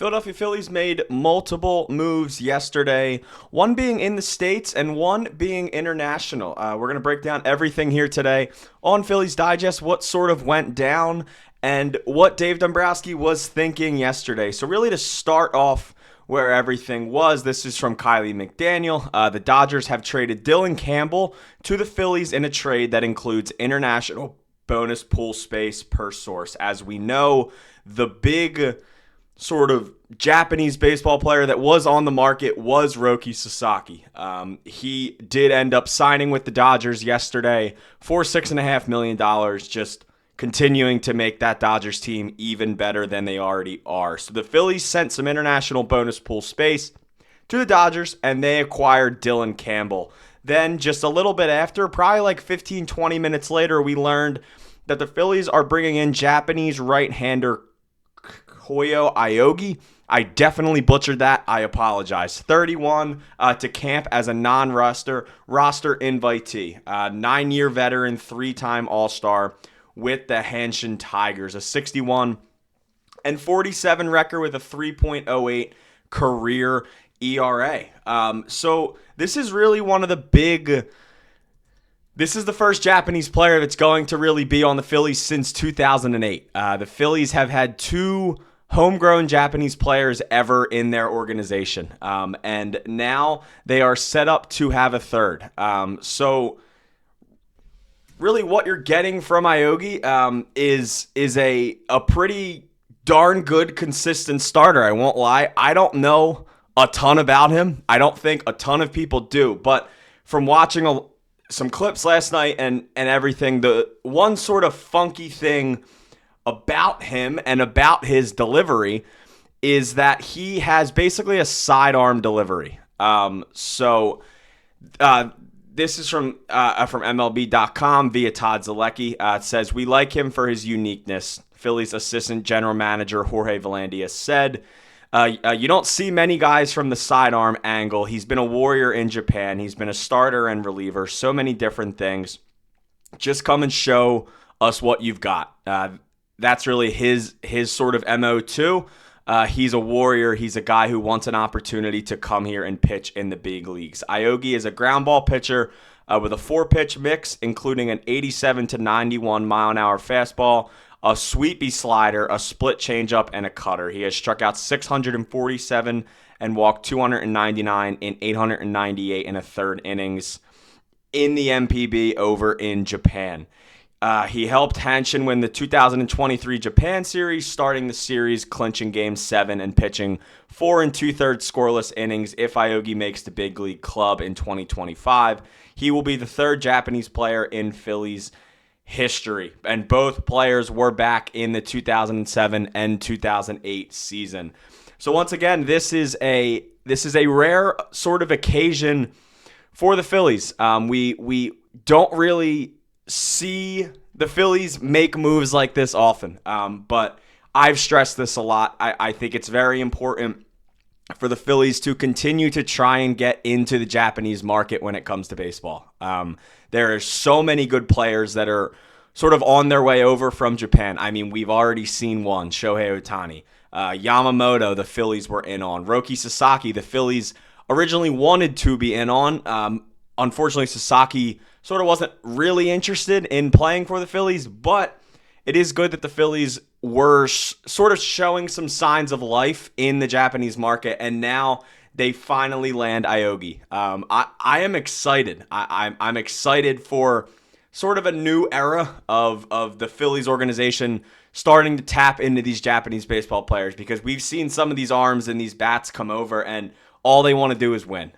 Philadelphia Phillies made multiple moves yesterday, one being in the States and one being international. We're going to break down everything here today on Phillies Digest, what sort of went down and what Dave Dombrowski was thinking yesterday. So really to start off where everything was, this is from Kylie McDaniel. The Dodgers have traded Dylan Campbell to the Phillies in a trade that includes international bonus pool space per source. As we know, the big sort of Japanese baseball player that was on the market was Roki Sasaki. He did end up signing with the Dodgers yesterday for $6.5 million, just continuing to make that Dodgers team even better than they already are. So the Phillies sent some international bonus pool space to the Dodgers, and they acquired Dylan Campbell. Then just a little bit after, probably like 15, 20 minutes later, we learned that the Phillies are bringing in Japanese right-hander Koyo Aoyagi. I definitely butchered that. I apologize. 31 to camp as a non-roster invitee. 9-year veteran, 3-time All-Star with the Hanshin Tigers. A 61 and 47 record with a 3.08 career ERA. So this is really one of the big... This is the first Japanese player that's going to really be on the Phillies since 2008. The Phillies have had 2 homegrown Japanese players ever in their organization. And now they are set up to have a third. So really what you're getting from Aoyagi is a pretty darn good, consistent starter. I won't lie. I don't know a ton about him. I don't think a ton of people do. But from watching some clips last night and everything, the one sort of funky thing about him and about his delivery is that he has basically a sidearm delivery. This is from MLB.com via Todd Zalecki. It says, "We like him for his uniqueness," Phillies assistant general manager Jorge Volandia said. You don't see many guys from the sidearm angle. He's been a warrior in Japan. He's been a starter and reliever. So many different things. Just come and show us what you've got. That's really his sort of MO too. He's a warrior. He's a guy who wants an opportunity to come here and pitch in the big leagues. Aoyagi is a ground ball pitcher with a 4-pitch mix, including an 87 to 91 mile an hour fastball, a sweepy slider, a split changeup, and a cutter. He has struck out 647 and walked 299 in 898 and a third innings in the MPB over in Japan. He helped Hanshin win the 2023 Japan Series, starting the series, clinching Game 7, and pitching 4 2/3 scoreless innings. If Aoyagi makes the big league club in 2025, he will be the third Japanese player in Phillies history. And both players were back in the 2007 and 2008 season. So once again, this is a rare sort of occasion for the Phillies. We don't really see the Phillies make moves like this often, but I've stressed this a lot. I think it's very important for the Phillies to continue to try and get into the Japanese market when it comes to baseball. There are so many good players that are sort of on their way over from Japan. I mean, we've already seen one, Shohei Ohtani. Yamamoto, the Phillies were in on. Roki Sasaki, the Phillies originally wanted to be in on. Unfortunately, Sasaki sort of wasn't really interested in playing for the Phillies, but it is good that the Phillies were sort of showing some signs of life in the Japanese market, and now they finally land Aoyagi. I am excited. I'm excited for sort of a new era of the Phillies organization starting to tap into these Japanese baseball players, because we've seen some of these arms and these bats come over and all they want to do is win.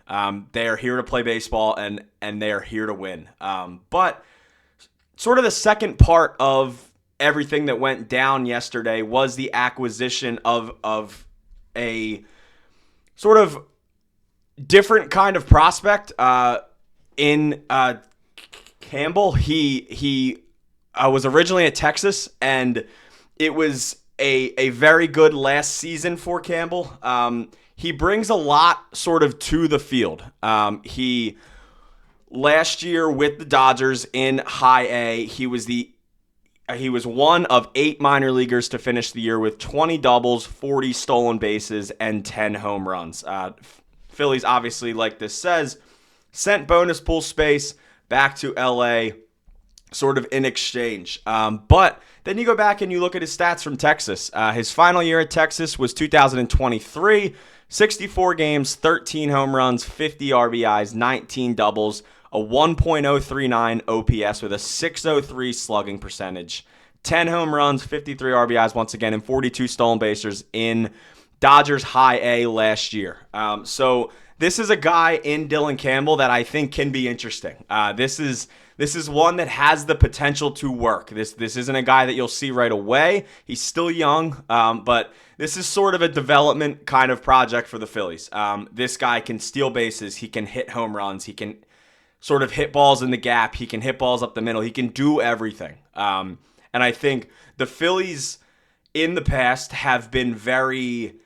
They are here to play baseball, and they are here to win. But sort of the second part of everything that went down yesterday was the acquisition of a sort of different kind of prospect in Campbell. He was originally at Texas, and it was a very good last season for Campbell. He brings a lot sort of to the field. He last year with the Dodgers in High A, he was the He was one of 8 minor leaguers to finish the year with 20 doubles, 40 stolen bases, and 10 home runs. Phillies, obviously, like this says, sent bonus pool space back to LA sort of in exchange. But then you go back and you look at his stats from Texas. His final year at Texas was 2023, 64 games, 13 home runs, 50 RBIs, 19 doubles, a 1.039 OPS with a 603 slugging percentage, 10 home runs, 53 RBIs once again, and 42 stolen bases in Dodgers High A last year. So this is a guy in Dylan Campbell that I think can be interesting. This is one that has the potential to work. This isn't a guy that you'll see right away. He's still young, but this is sort of a development kind of project for the Phillies. This guy can steal bases. He can hit home runs. He can sort of hit balls in the gap. He can hit balls up the middle. He can do everything. And I think the Phillies in the past have been very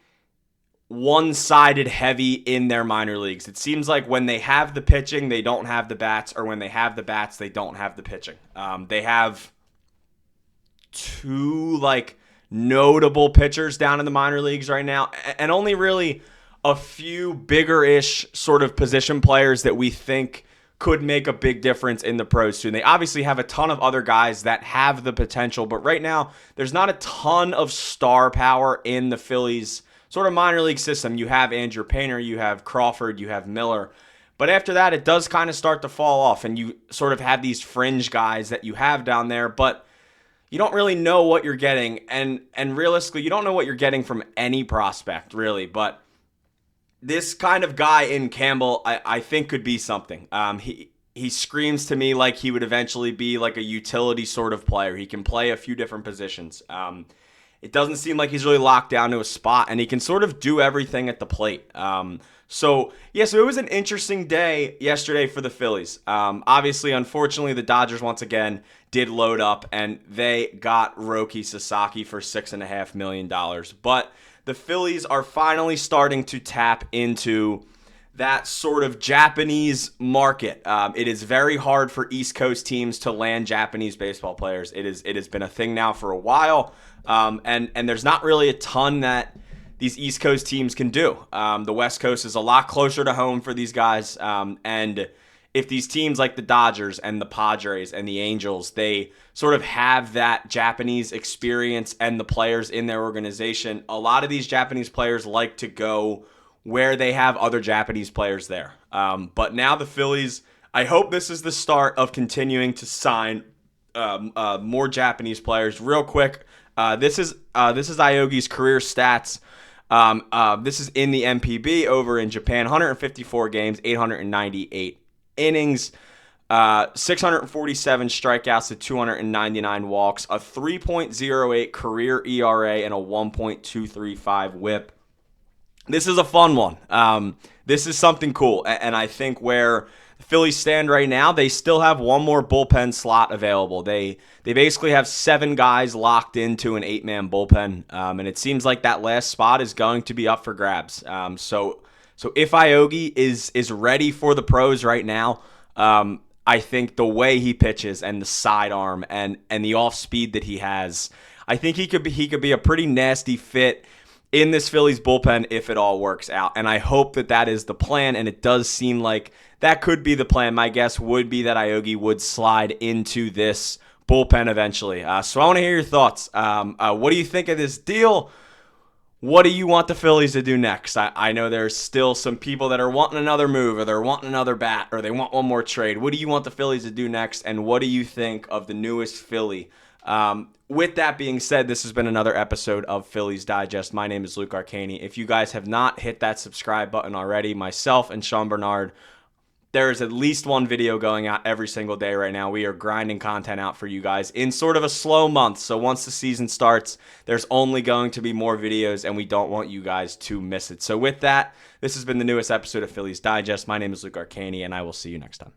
one-sided heavy in their minor leagues. It seems like when they have the pitching, they don't have the bats, or when they have the bats, they don't have the pitching. They have 2 notable pitchers down in the minor leagues right now, and only really a few bigger-ish sort of position players that we think could make a big difference in the pros soon. They obviously have a ton of other guys that have the potential, but right now there's not a ton of star power in the Phillies sort of minor league system. You have Andrew Painter, you have Crawford, you have Miller. But after that, it does kind of start to fall off, and you sort of have these fringe guys that you have down there, but you don't really know what you're getting. And realistically, you don't know what you're getting from any prospect, really. But this kind of guy in Campbell, I think could be something. He screams to me like he would eventually be like a utility sort of player. He can play a few different positions. It doesn't seem like he's really locked down to a spot, and he can sort of do everything at the plate. So it was an interesting day yesterday for the Phillies. Obviously, unfortunately, the Dodgers once again did load up, and they got Roki Sasaki for $6.5 million. But the Phillies are finally starting to tap into that sort of Japanese market. It is very hard for East Coast teams to land Japanese baseball players. It has been a thing now for a while, and there's not really a ton that these East Coast teams can do. The West Coast is a lot closer to home for these guys, and if these teams like the Dodgers and the Padres and the Angels, they sort of have that Japanese experience and the players in their organization, a lot of these Japanese players like to go where they have other Japanese players there. But now the Phillies, I hope this is the start of continuing to sign more Japanese players. Real quick, this is Aoyagi's career stats. This is in the MPB over in Japan. 154 games, 898 innings, 647 strikeouts to 299 walks, a 3.08 career ERA, and a 1.235 WHIP. This is a fun one. This is something cool, and I think where the Phillies stand right now, they still have one more bullpen slot available. They basically have 7 guys locked into an 8-man bullpen, and it seems like that last spot is going to be up for grabs. So if Aoyagi is ready for the pros right now, I think the way he pitches and the sidearm and the off speed that he has, I think he could be a pretty nasty fit in this Phillies bullpen if it all works out. And I hope that is the plan, and it does seem like that could be the plan. My guess would be that Aoyagi would slide into this bullpen eventually. So I want to hear your thoughts. What do you think of this deal? What do you want the Phillies to do next? I know there's still some people that are wanting another move, or they're wanting another bat, or they want one more trade. What do you want the Phillies to do next, and what do you think of the newest Philly? With that being said, this has been another episode of Phillies Digest. My name is Luke Arcaini. If you guys have not hit that subscribe button already, myself and Sean Bernard, there is at least one video going out every single day right now. We are grinding content out for you guys in sort of a slow month. So once the season starts, there's only going to be more videos, and we don't want you guys to miss it. So with that, this has been the newest episode of Phillies Digest. My name is Luke Arcaini, and I will see you next time.